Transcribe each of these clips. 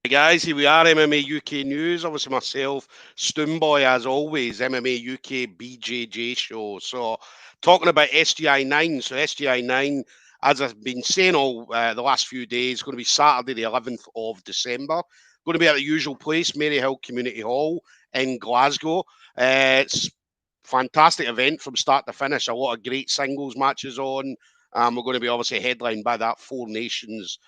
Hey guys, here we are, MMA UK News. Obviously myself, Stoomboy, as always, MMA UK BJJ show. So talking about SGI9. So SGI9, as I've been saying all the last few days, going to be Saturday the 11th of December. Going to be at the usual place, Maryhill Community Hall in Glasgow. It's fantastic event from start to finish. A lot of great singles matches on. We're going to be obviously headlined by that Four Nations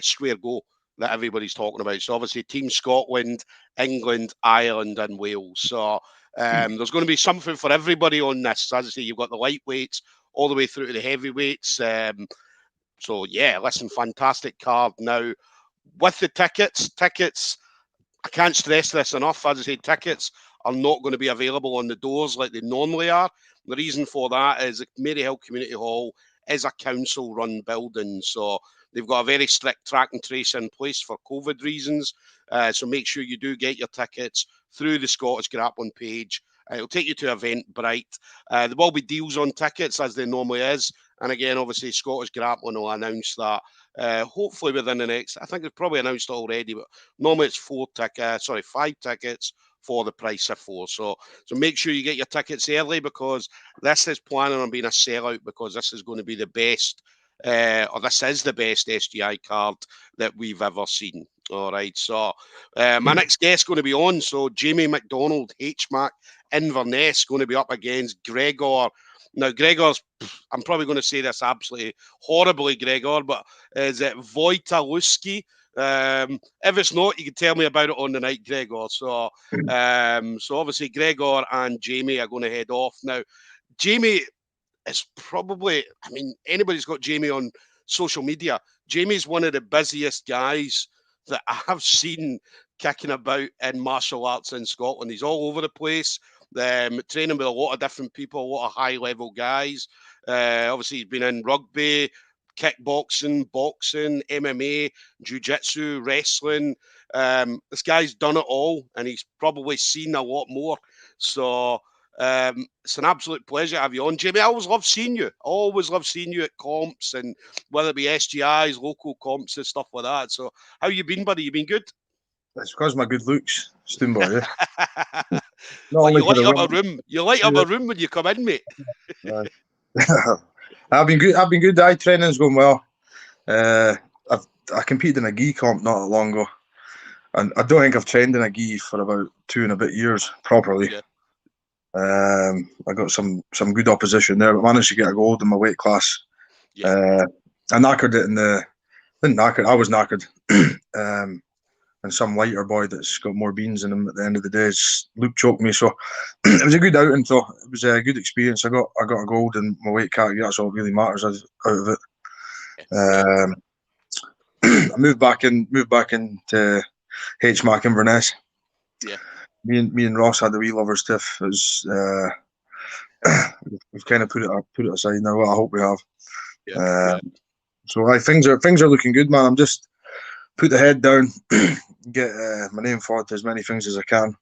square go that everybody's talking about. So obviously Team Scotland, England, Ireland and Wales. So there's going to be something for everybody on this. As I say, you've got the lightweights all the way through to the heavyweights. So yeah, listen, fantastic card. Now, with the tickets, I can't stress this enough. As I say, tickets are not going to be available on the doors like they normally are. The reason for that is that Maryhill Community Hall is a council-run building, so they've got a very strict track and trace in place for COVID reasons. So make sure you do get your tickets through the Scottish Grappling page. It'll take you to Eventbrite. There will be deals on tickets, as there normally is. And again, obviously, Scottish Grappling will announce that hopefully within the next, I think they've probably announced it already, but normally it's 5 tickets for the price of 4. So make sure you get your tickets early, because this is planning on being a sellout, because this is going to be the best, or this is the best SGI card that we've ever seen. All right, so my next guest going to be on. So Jamie MacDonald, HMAC Inverness, going to be up against Gregor. Now, Gregor's, I'm probably going to say this absolutely horribly, Gregor, but is it Wojtalowski? If it's not, you can tell me about it on the night, Gregor. So obviously Gregor and Jamie are going to head off. Now, Jamie is probably, I mean, anybody's got Jamie on social media. Jamie's one of the busiest guys that I have seen kicking about in martial arts in Scotland. He's all over the place, training with a lot of different people, a lot of high-level guys. Obviously, he's been in rugby, kickboxing, boxing, MMA, jiu-jitsu, wrestling. This guy's done it all, and he's probably seen a lot more. So it's an absolute pleasure to have you on, Jamie. I always love seeing you. Always love seeing you at comps, and whether it be SGIs, local comps and stuff like that. So how you been, buddy? You been good? It's because of my good looks, Stoomboy. Yeah? Well, you light up a room. You light up a room when you come in, mate. I've been good. Training's going well. I competed in a gi comp not that long ago, and I don't think I've trained in a gi for about 2 and a bit years properly. Yeah. I got some good opposition there, but managed to get a gold in my weight class. Yeah. I knackered it I was knackered. And some lighter boy that's got more beans in him at the end of the day Luke choked me. So it was a good outing. So it was a good experience. I got a gold in my weight category. That's all that really matters out of it. I moved back into HMAC Inverness. Yeah. Me and Ross had the wee lovers tiff. It was we've kind of put it aside now. Well, I hope we have. Yeah. So things are looking good, man. I'm just put the head down, get my name forward to as many things as I can,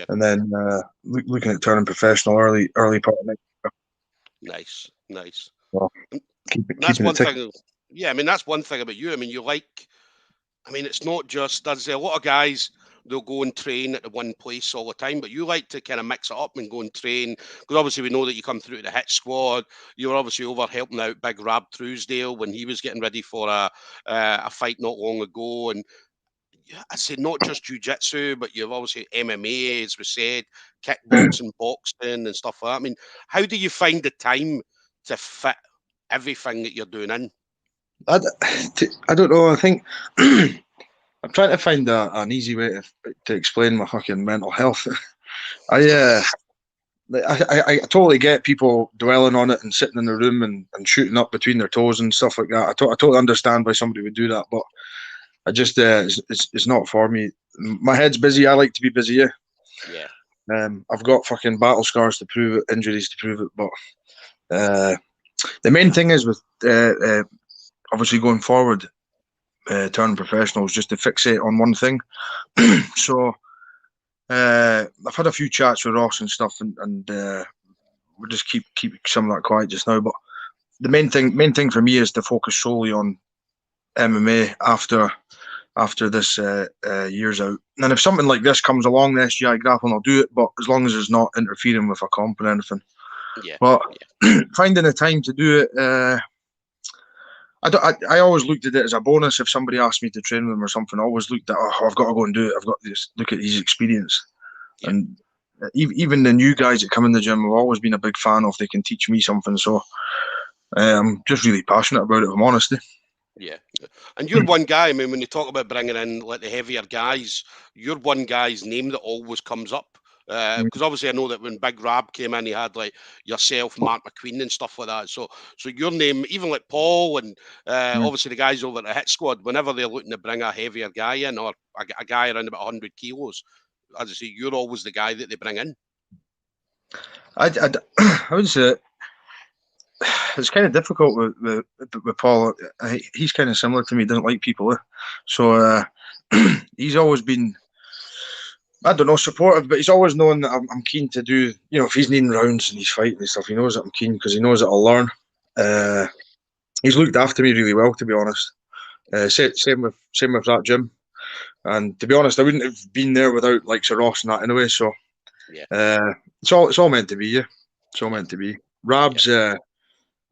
and then looking at turning professional early part of next year. Nice. Well, that's one thing. Yeah, I mean that's one thing about you. I mean, it's not just, as I say, a lot of guys, they'll go and train at the one place all the time, but you like to kind of mix it up and go and train, because obviously we know that you come through the hit squad. You were obviously over helping out Big Rab Truesdale when he was getting ready for a fight not long ago. And I say not just jiu-jitsu, but you've obviously MMA, as we said, kickboxing, boxing and stuff like that. I mean, how do you find the time to fit everything that you're doing in? I don't know. I think I'm trying to find an easy way to explain my fucking mental health. I totally get people dwelling on it and sitting in the room and shooting up between their toes and stuff like that. I totally understand why somebody would do that, but I just it's not for me. My head's busy. I like to be busy. Yeah. I've got fucking battle scars to prove it, injuries to prove it, but the main thing is with obviously going forward, turning professional is just to fixate on one thing. So I've had a few chats with Ross and stuff, and we'll just keep some of that quiet just now. But the main thing for me is to focus solely on MMA after after this year's out. And if something like this comes along, the SGI grappling, I'll do it, but as long as it's not interfering with a comp and anything. Yeah. But finding the time to do it, I always looked at it as a bonus. If somebody asked me to train with them or something, I always looked at, oh, I've got to go and do it. I've got to look at his experience. Yeah. And even the new guys that come in the gym, I've always been a big fan of. They can teach me something. So I'm just really passionate about it, if I'm honest. Yeah. And you're one guy, I mean, when you talk about bringing in like the heavier guys, you're one guy's name that always comes up. Because obviously I know that when Big Rab came in, he had like yourself, Mark McQueen and stuff like that. So your name, even like Paul and obviously the guys over at the Hit Squad, whenever they're looking to bring a heavier guy in or a guy around about 100 kilos, as I say, you're always the guy that they bring in. I would say it's kind of difficult with Paul. He's kind of similar to me. He doesn't like people. So he's always been, I don't know, supportive, but he's always known that I'm keen to do, you know, if he's needing rounds and he's fighting and stuff, he knows that I'm keen because he knows that I'll learn. He's looked after me really well, to be honest. Same with that gym. And to be honest, I wouldn't have been there without like Sir Ross and that anyway. So it's all meant to be. Yeah, it's all meant to be. Rab's, I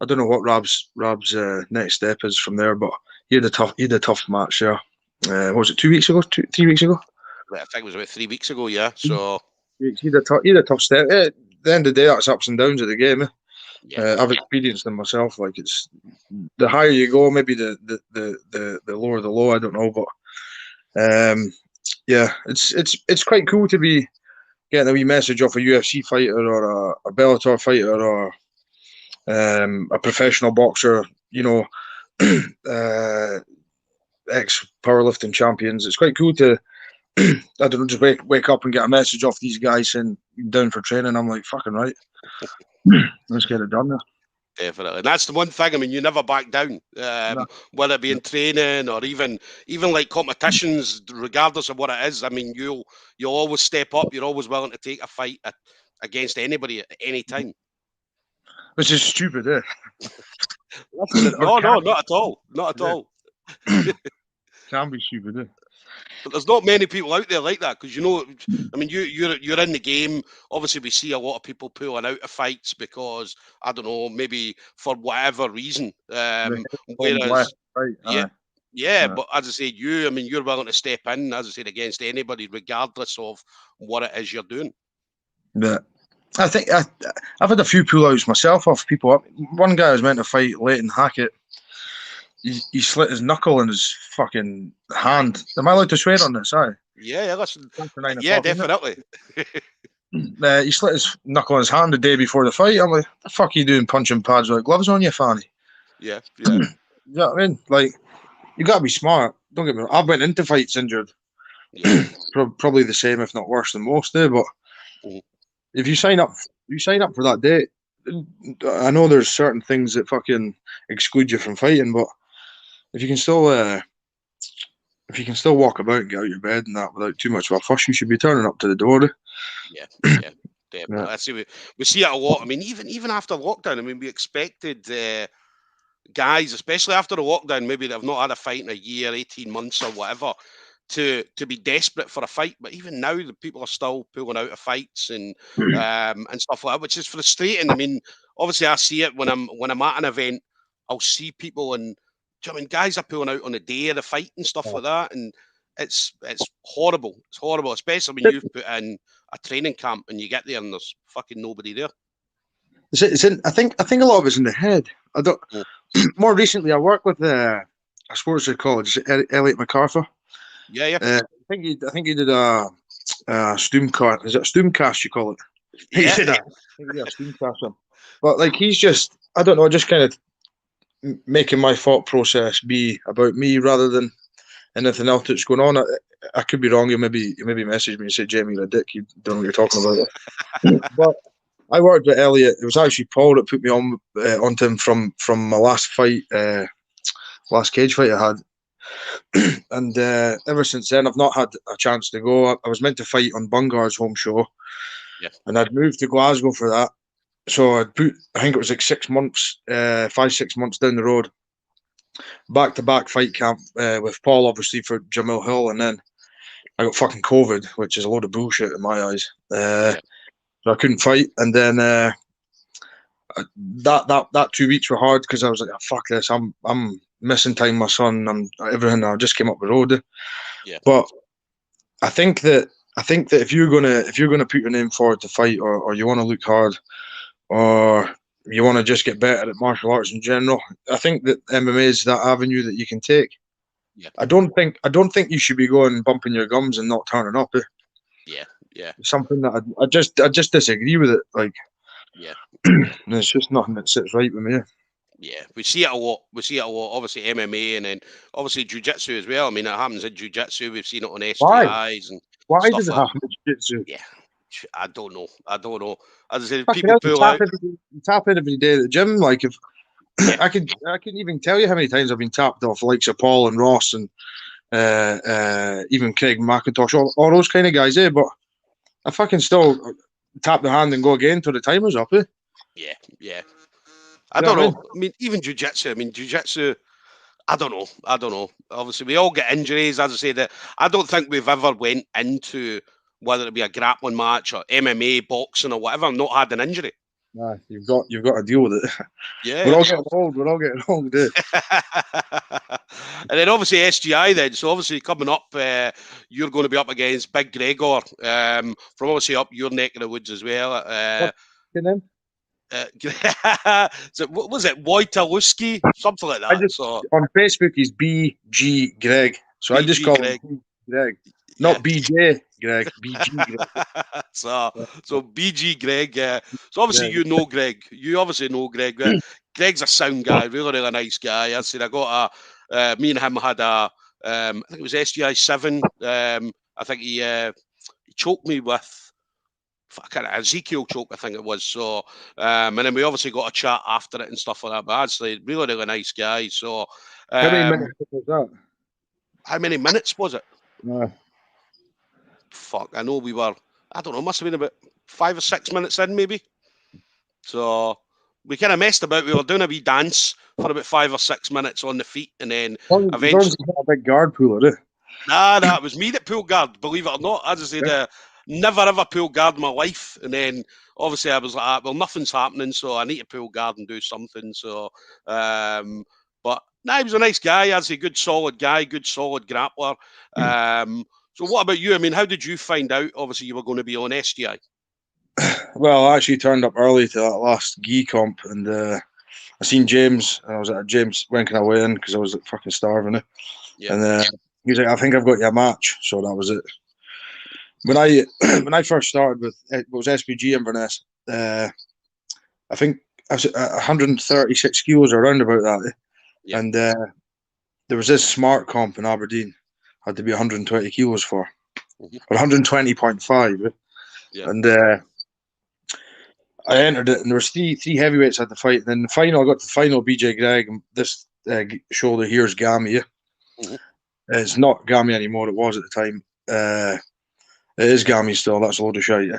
don't know what Rab's next step is from there, but he had a tough match there. What was it, 2 weeks ago? 3 weeks ago? I think it was about 3 weeks ago. Yeah. So he had a tough step. At the end of the day, that's ups and downs of the game. I've experienced them myself. Like, it's the higher you go, maybe the lower the low. I don't know, but it's quite cool to be getting a wee message off a UFC fighter or a Bellator fighter or a professional boxer. You know, ex powerlifting champions. It's quite cool to I don't know, just wake up and get a message off these guys saying down for training. I'm like, fucking right. Let's get it done now. Definitely. And that's the one thing, I mean, you never back down, whether it be in training or even like competitions, regardless of what it is. I mean, you'll always step up. You're always willing to take a fight against anybody at any time. Which is stupid, eh? Oh, no, not at all. Not at all. Can be stupid, eh? But there's not many people out there like that because, you know, I mean, you're in the game. Obviously, we see a lot of people pulling out of fights because, I don't know, maybe for whatever reason. Whereas, but as I said, I mean, you're willing to step in, as I said, against anybody, regardless of what it is you're doing. Yeah. I think I've had a few pullouts myself off people. One guy was meant to fight Leighton Hackett. He slit his knuckle in his fucking hand. Am I allowed to swear on this? Aye. Yeah, listen. Yeah, definitely. He slit his knuckle in his hand the day before the fight. I'm like, the fuck are you doing punching pads with gloves on, you fanny? Yeah. You know what I mean? Like, you got to be smart. Don't get me wrong. I've went into fights injured. Yeah. Probably the same, if not worse than most do. But if you sign up for that day, I know there's certain things that fucking exclude you from fighting, but if you can still walk about and get out of your bed and that without too much of a fuss, you should be turning up to the door. Yeah, definitely. Yeah. I see. We see it a lot. I mean, even after lockdown, I mean, we expected guys, especially after the lockdown, maybe they've not had a fight in a year, 18 months or whatever, to be desperate for a fight. But even now, the people are still pulling out of fights and stuff like that, which is frustrating. I mean, obviously, I see it when I'm at an event. I'll see people and. I mean, guys are pulling out on the day of the fight and stuff like that, and it's horrible. It's horrible, especially when you've put in a training camp and you get there and there's fucking nobody there. I think a lot of it's in the head. I don't. More recently, I worked with a sports psychologist, Elliot MacArthur. Yeah. I think he did a Stoomcast. Is it a Stoomcast you call it? Yeah. He said that. Yeah, Stoomcast. But like, he's just, I don't know, just kind of making my thought process be about me rather than anything else that's going on. I could be wrong. You maybe message me and say, Jamie, you're a dick. You don't know what you're talking about. But I worked with Elliot. It was actually Paul that put me onto him from my last fight, last cage fight I had. And ever since then, I've not had a chance to go. I was meant to fight on Bungar's home show, and I'd moved to Glasgow for that. So I think it was like 6 months, 5-6 months down the road. back-to-back fight camp with Paul, obviously, for Jamil Hill, and then I got fucking COVID, which is a load of bullshit in my eyes. So I couldn't fight, and then that 2 weeks were hard because I was like, oh, fuck this, I'm missing time with my son, I'm everything. I just came up the road. Yeah. But I think that if you're gonna put your name forward to fight, or you want to look hard, or you want to just get better at martial arts in general, I think that MMA is that avenue that you can take. Yeah. I don't think you should be going bumping your gums and not turning up. Yeah. Yeah. Something that I just disagree with it. Like, yeah. It's just nothing that sits right with me. Yeah, we see it a lot. Obviously MMA, and then obviously jiu-jitsu as well. I mean, it happens in jiu-jitsu. We've seen it on SGIs and why stuff does it like happen in jiu-jitsu? Yeah, I don't know. As I said, Fucking people pull out. Tap in every day at the gym. Like, if Yeah. I can even tell you how many times I've been tapped off, like Paul and Ross and even Craig McIntosh, all those kind of guys. But I fucking still tap the hand and go again till the timer's up. Yeah, yeah. I don't know. I mean, even jiu-jitsu. I don't know. Obviously, we all get injuries. As I say, that I don't think we've ever went into, whether it be a grappling match or MMA, boxing or whatever, not had an injury. Nah, you've got to deal with it. Yeah, we're all getting old. Dude. And then obviously SGI. Then, so obviously coming up, you're going to be up against Big Gregor, from obviously up your neck of the woods as well. So what was it? Wojtalowski? Something like that. On Facebook he's BG Greg. So BG I just call Greg. Him Greg. Not BJ Greg. BG Greg. so BG Greg. So obviously you know Greg. You obviously know Greg. Greg's a sound guy, really nice guy. I said I got me and him had a I think it was SGI 7. I think he choked me with Ezekiel choke, I think it was. So, and then we obviously got a chat after it and stuff like that. But actually, really nice guy. So, how many minutes was that? How many minutes was it? Fuck, I know we were. I don't know. Must have been about 5 or 6 minutes in, maybe. So we kind of messed about. We were doing a wee dance for about 5 or 6 minutes on the feet, and then eventually a big guard puller. Nah, it was me that pulled guard. Believe it or not, as I said. Never ever pulled guard in my life, and then obviously I was like, well, nothing's happening, so I need to pull guard and do something. So, but nah, he was a nice guy. As a good solid guy, good solid grappler. So what about you? I mean, how did you find out? Obviously, you were going to be on SGI. Well, I actually turned up early to that last gi comp, and I seen James, and I was like, James, when can I weigh in? Because I was like, fucking starving. Yeah. And he was like, I think I've got you a match. So that was it. When I first started with it was SPG Inverness, I think I was 136 kilos or around about that, and there was this smart comp in Aberdeen, had to be 120 kilos for, or 120.5, and I entered it, and there was three heavyweights at the fight, and then the final, I got to the final, BJ Greg, and this shoulder here is Gammy. It's not Gammy anymore, it was at the time. It is Gammy still. That's a load of shite.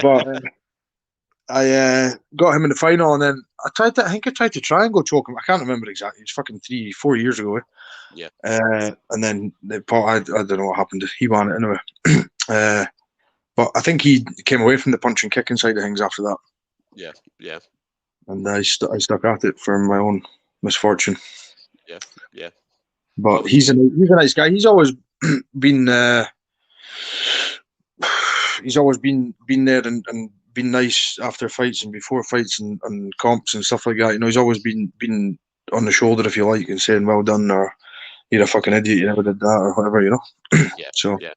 But I got him in the final, and then I tried to triangle choke him. I can't remember exactly. It's fucking 3-4 years ago. Yeah. And then I don't know what happened. He won it anyway. But I think he came away from the punch and kicking side of things after that. Yeah. Yeah. And I stuck at it for my own misfortune. Yeah. Yeah. But he's a nice guy. He's always been. He's always been there and been nice after fights and before fights and comps and stuff like that. You know, he's always been on the shoulder, if you like, and saying well done, or you're a fucking idiot, you never did that, or whatever, you know. Yeah. So yeah.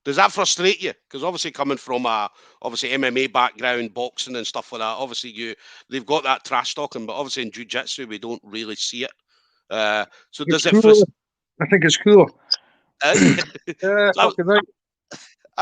Does that frustrate you? Because obviously coming from a MMA background, boxing and stuff like that, obviously they've got that trash talking, but obviously in jiu-jitsu we don't really see it. So does it frustrate? I think it's cool. Fucking right.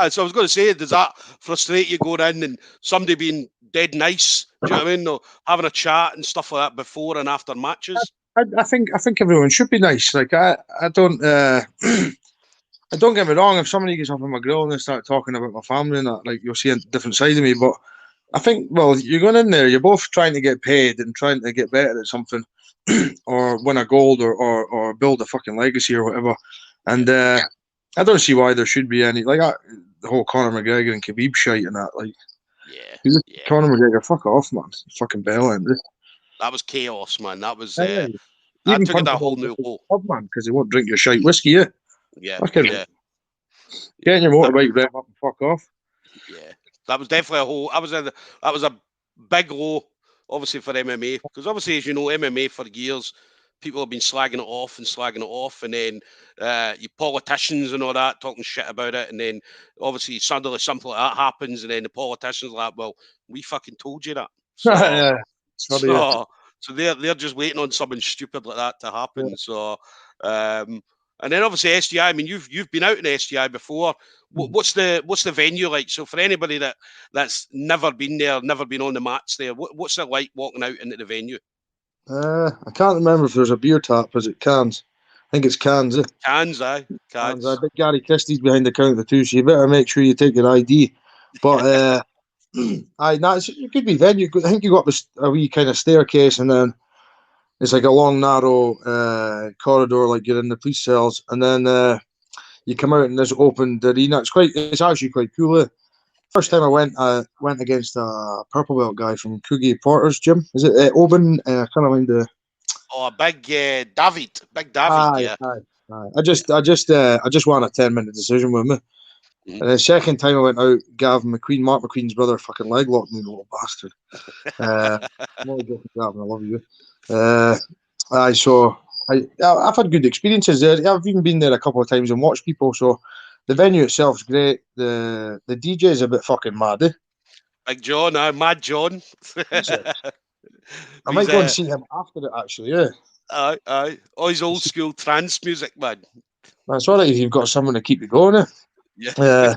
So I was going to say, does that frustrate you going in and somebody being dead nice? Do you know what I mean? Or having a chat and stuff like that before and after matches? I think everyone should be nice. Like I don't don't get me wrong. If somebody gets up on my grill and they start talking about my family and that, like you'll see a different side of me. But I think, well, you're going in there, you're both trying to get paid and trying to get better at something. or win a gold or build a fucking legacy or whatever. And I don't see why there should be any like the whole Conor McGregor and Khabib shite and that. Like, Conor McGregor, fuck off, man. Fucking bell end. That was chaos, man. That was Yeah. that Even took it punch a him whole in new the hole. pub, man, because he won't drink your shite whiskey. Yeah. Fucking Yeah. get in your motorbike, rev up, and fuck off. Yeah, that was definitely a whole. That was a big low, obviously for MMA, because obviously, as you know, MMA for years, people have been slagging it off, and then you politicians and all that talking shit about it, and then obviously suddenly something like that happens, and then the politicians are like, well, we fucking told you that. So, Yeah. It's funny, yeah. so they're just waiting on something stupid like that to happen. Yeah. So, and then obviously SGI. I mean, you've been out in SGI before. What's the venue like? So for anybody that's never been there, never been on the mats there, what's it like walking out into the venue? I can't remember if there's a beer tap. Is it cans? I think it's cans. Cans, aye. Cans. Cans. I bet Gary Christie's behind the counter too, so you better make sure you take your ID. But it could be venue. I think you got a wee kind of staircase, and then it's like a long, narrow corridor, like you're in the police cells, and then you come out in this open arena. It's actually quite cool. First time I went against a purple belt guy from Coogee Porter's gym. Is it Oban? Kind of mind the. Oh, big David, yeah. I just won a 10-minute decision with him. Mhm. And the second time I went out, Gavin McQueen, Mark McQueen's brother, fucking leg locked me, little bastard. I'm only joking, Gavin, I love you. I've had good experiences there. I've even been there a couple of times and watched people. So the venue itself's great. The DJ is a bit fucking mad. Big John, Mad John. I might go and see him after it, actually. Yeah. Aye. Oh, his old school trance music, man. That's all right if you've got someone to keep you going. Yeah.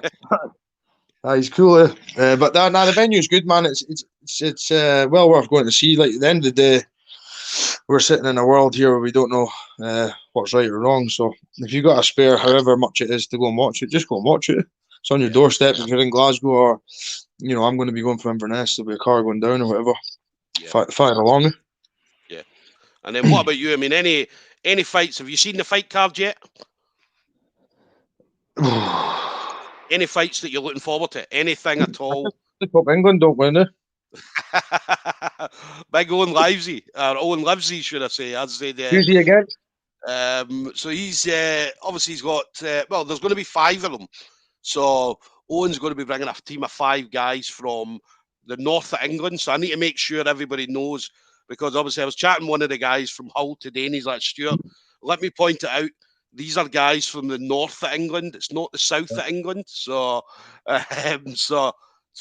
He's cool. But the venue's good, man. It's well worth going to see. Like at the end of the day, we're sitting in a world here where we don't know what's right or wrong. So if you've got a spare, however much it is to go and watch it, just go and watch it. It's on your doorstep if you're in Glasgow, or I'm going to be going from Inverness. There'll be a car going down or whatever. Yeah. Fire along. Yeah. And then what about you? I mean, any fights? Have you seen the fight card yet? Any fights that you're looking forward to? Anything at all? I hope England don't win it. Big Owen Livesey, or Owen Livesey, should I say? I'd say who's he again? So he's obviously he's got there's going to be 5 of them. So Owen's going to be bringing a team of 5 guys from the north of England. So I need to make sure everybody knows, because obviously I was chatting one of the guys from Hull today, and he's like, Stuart, let me point it out. These are guys from the north of England. It's not the south of England. So, so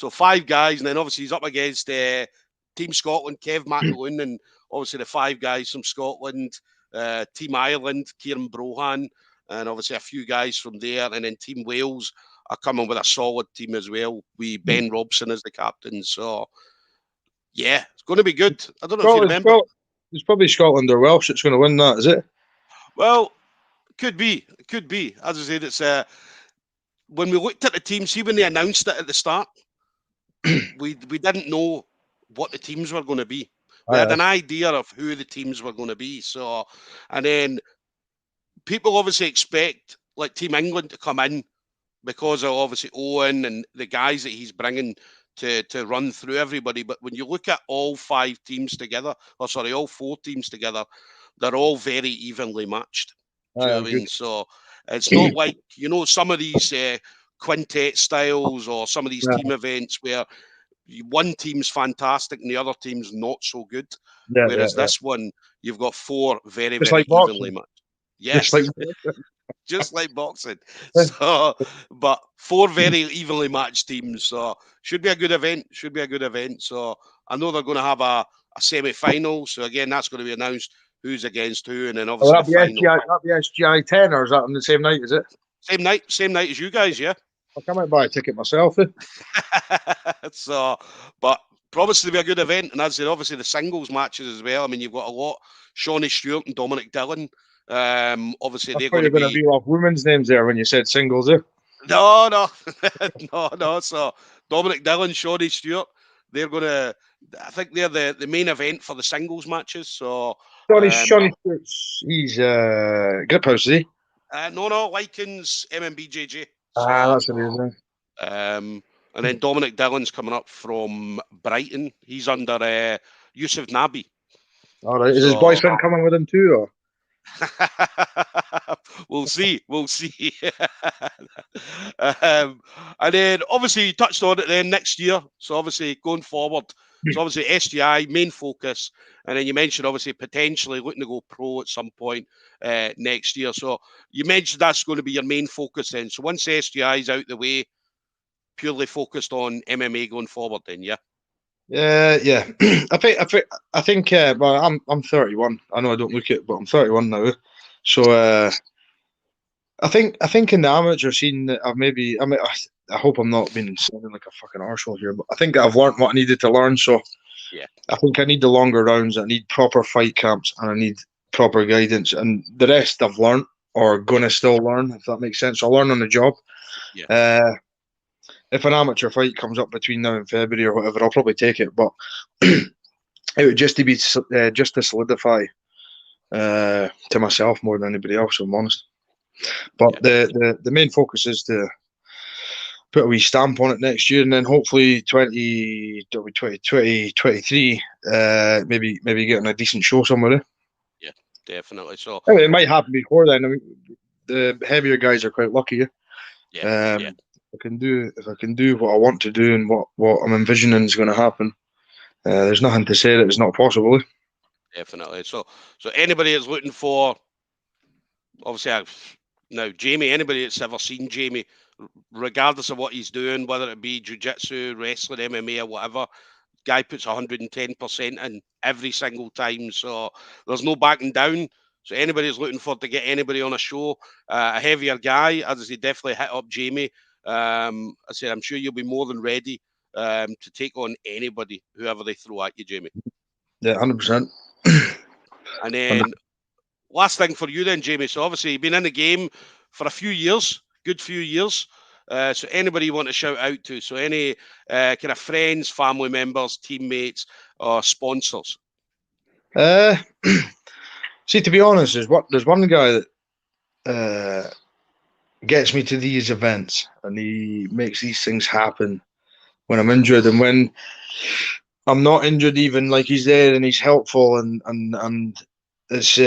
5 guys, and then obviously he's up against Team Scotland, Kev McAloon, and obviously the 5 guys from Scotland, Team Ireland, Kieran Brohan, and obviously a few guys from there, and then Team Wales are coming with a solid team as well, with Ben Robson as the captain. So, yeah, it's going to be good. I don't know if you remember. It's probably Scotland or Welsh that's going to win that, is it? Well, could be. As I said, it's when we looked at the team, see when they announced it at the start, we didn't know what the teams were going to be. We had an idea of who the teams were going to be. So, and then people obviously expect like Team England to come in because of obviously Owen and the guys that he's bringing to run through everybody. But when you look at all 5 teams together, all 4 teams together, they're all very evenly matched. Do you know what I mean? So it's not like, some of these quintet styles or some of these team events where one team's fantastic and the other team's not so good. Whereas this one, you've got 4 very, just very like evenly matched. Yes. Just like boxing. So, but 4 very evenly matched teams. So should be a good event. So I know they're going to have a semi-final. So again, that's going to be announced who's against who, and then obviously the final. That'll be SGI 10, or is that on the same night? Is it? Same night as you guys, yeah. I might buy a ticket myself. So, but promised to be a good event, and as I said, obviously the singles matches as well. I mean, you've got a lot. Shawnee Stewart and Dominic Dillon. Obviously they're going to be off women's names there when you said singles. No. So Dominic Dillon, Shawnee Stewart, they're going to. I think they're the main event for the singles matches. So Shawnee Stewart's, he's Grip House, is he? No, Likens, MMBJJ. That's amazing. And then Dominic Dillon's coming up from Brighton. He's under Yusuf Nabi. All right. Is his boyfriend coming with him too? Or? We'll see. And then obviously you touched on it then next year. So obviously going forward, so obviously SGI main focus, and then you mentioned obviously potentially looking to go pro at some point next year. So you mentioned that's going to be your main focus then. So once SGI is out the way, purely focused on MMA going forward then, yeah. Yeah. I think. Well, I'm 31. I know I don't look it, but I'm 31 now. So I think in the amateur scene, I hope I'm not being sounding like a fucking arsehole here, but I think I've learned what I needed to learn. So yeah, I think I need the longer rounds. I need proper fight camps, and I need proper guidance. And the rest I've learned, or gonna still learn, if that makes sense. I'll learn on the job. Yeah. If an amateur fight comes up between now and February or whatever, I'll probably take it. But it would just to solidify to myself more than anybody else, if I'm honest. But the main focus is to put a wee stamp on it next year, and then hopefully 2023, maybe getting a decent show somewhere. Yeah, definitely. So it might happen before then. I mean, the heavier guys are quite lucky. Yeah. If I can do what I want to do and what I'm envisioning is going to happen, there's nothing to say that it's not possible. Definitely. So anybody that's looking for, obviously, now Jamie, anybody that's ever seen Jamie, regardless of what he's doing, whether it be jiu-jitsu, wrestling, MMA, or whatever, guy puts 110% in every single time. So there's no backing down. So anybody that's looking for to get anybody on a show, a heavier guy, as I say, definitely hit up Jamie. I said, I'm sure you'll be more than ready to take on anybody, whoever they throw at you, Jamie. Yeah, 100%. And then last thing for you then, Jamie. So obviously you've been in the game for a few years, good few years. So anybody you want to shout out to? So any kind of friends, family members, teammates, or sponsors? See, to be honest, there's one guy that gets me to these events, and he makes these things happen when I'm injured, and when I'm not injured, even like he's there and he's helpful, and it's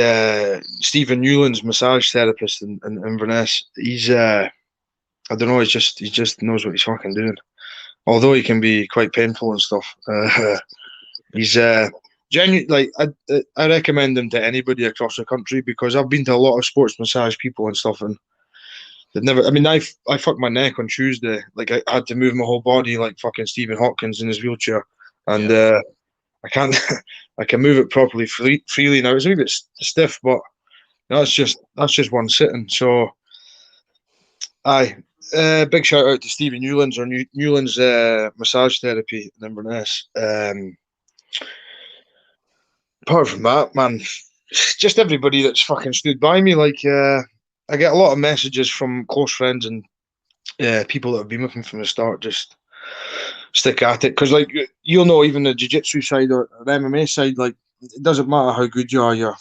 Stephen Newland's massage therapist in Inverness. He's I don't know, he just knows what he's fucking doing. Although he can be quite painful and stuff, he's genuine. Like I recommend him to anybody across the country, because I've been to a lot of sports massage people and stuff, and they've never. I mean, I fucked my neck on Tuesday. Like I had to move my whole body like fucking Stephen Hopkins in his wheelchair, and I can't. I can move it properly freely now. It's a wee bit stiff, but that's just one sitting. So, big shout out to Stephen Newlands, or Newlands massage therapy in Inverness. Apart from that, man, just everybody that's fucking stood by me. Like, I get a lot of messages from close friends and people that have been with me from the start. Just stick at it, because like you'll know, even the jiu-jitsu side or the MMA side, like it doesn't matter how good you are, you're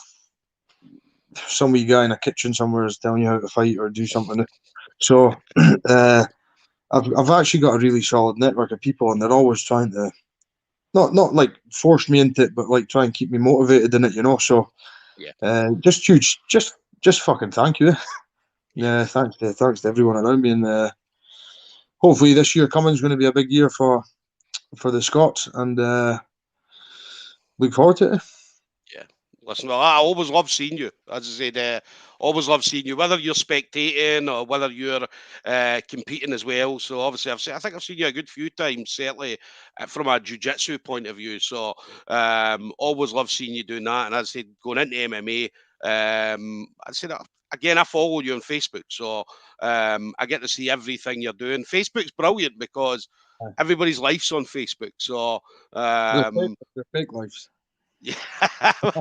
some wee guy in a kitchen somewhere is telling you how to fight or do something. So I've actually got a really solid network of people, and they're always trying to not like force me into it, but like try and keep me motivated in it, you know. So just huge, just fucking thank you. Thanks to everyone around me, and hopefully this year coming is going to be a big year for the Scots, and look forward to it. Yeah. Listen, well, I always love seeing you. As I said, always love seeing you, whether you're spectating or whether you're competing as well. So obviously, I think I've seen you a good few times, certainly from a jiu-jitsu point of view. So always love seeing you doing that. And as I said, going into MMA, I said again, I follow you on Facebook, so I get to see everything you're doing. Facebook's brilliant because everybody's life's on Facebook. So they're fake lives. Yeah,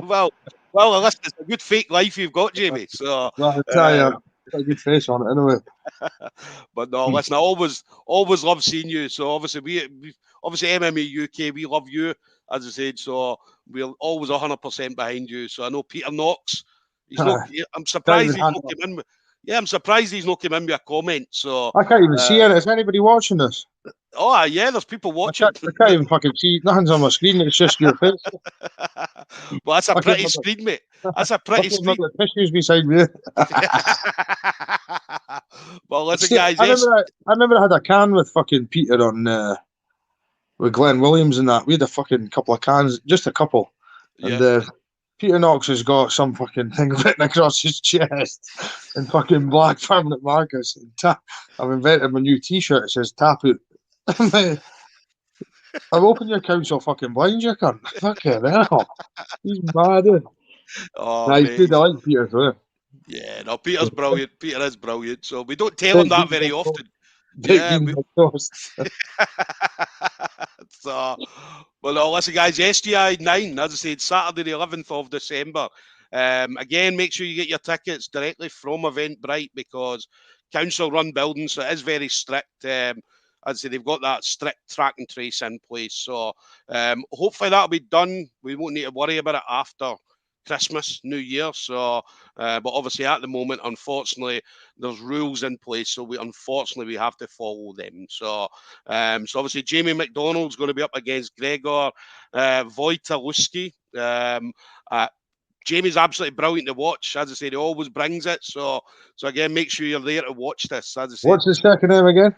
well, listen, it's a good fake life you've got, Jamie. So, well, I tell you, got a good face on it anyway. But no, listen, I always love seeing you. So obviously, obviously MMA UK, we love you. as I said. So we're always 100% behind you. So I know Peter Knox. He's not. I'm surprised he's not come in. Yeah, I'm surprised he's not come in with a comment. So I can't even see it. Is anybody watching this? Oh yeah, there's people watching. I can't even fucking see. Nothing's on my screen. It's just your face. Well, that's a pretty screen, mate. That's a pretty screen. Tissues beside me. Well, listen, guys. I remember I had a can with fucking Peter on with Glenn Williams and that. We had a fucking couple of cans, just a couple. Yeah. And Peter Knox has got some fucking thing written across his chest in fucking black permanent markers. I've invented my new T-shirt. It says "Tap It." I've opened your council fucking blind, you cunt. Fucking hell. He's mad. Oh, nah, he's good. I like Peter, though. Yeah, no, Peter's brilliant. Peter is brilliant. So we don't tell him that very often. Yeah. So, well, no, listen, guys, SGI9, as I said, Saturday the 11th of December. Again, make sure you get your tickets directly from Eventbrite because council-run buildings, so it is very strict. As I say, they've got that strict track and trace in place. So hopefully that'll be done. We won't need to worry about it after Christmas, New Year. So, but obviously at the moment, unfortunately, there's rules in place. So we have to follow them. So, so obviously Jamie MacDonald's going to be up against Gregor Wojciechowski. Jamie's absolutely brilliant to watch. As I said, he always brings it. So again, make sure you're there to watch this. As I said, what's his second name again?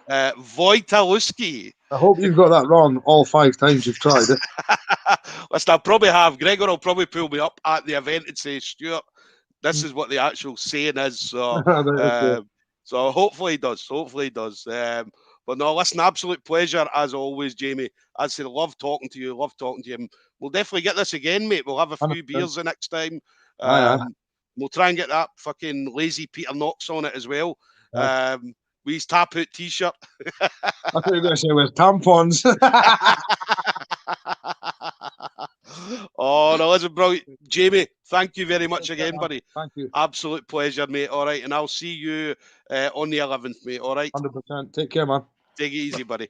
Wojciechowski. I hope you've got that wrong all 5 times you've tried it. Listen, I'll probably have. Gregor will probably pull me up at the event and say, Stuart, this is what the actual saying is. So, so hopefully he does. Hopefully he does. But no, listen, absolute pleasure as always, Jamie. As I say, love talking to you. Love talking to you. We'll definitely get this again, mate. We'll have a few beers the next time. We'll try and get that fucking lazy Peter Knox on it as well. With his tap out T-shirt. I thought you were going to say with tampons. Oh, no, listen, brilliant. Jamie, thank you very much again, buddy. Thank you. Absolute pleasure, mate. All right, and I'll see you on the 11th, mate. All right. 100%. Take care, man. Take it easy, buddy.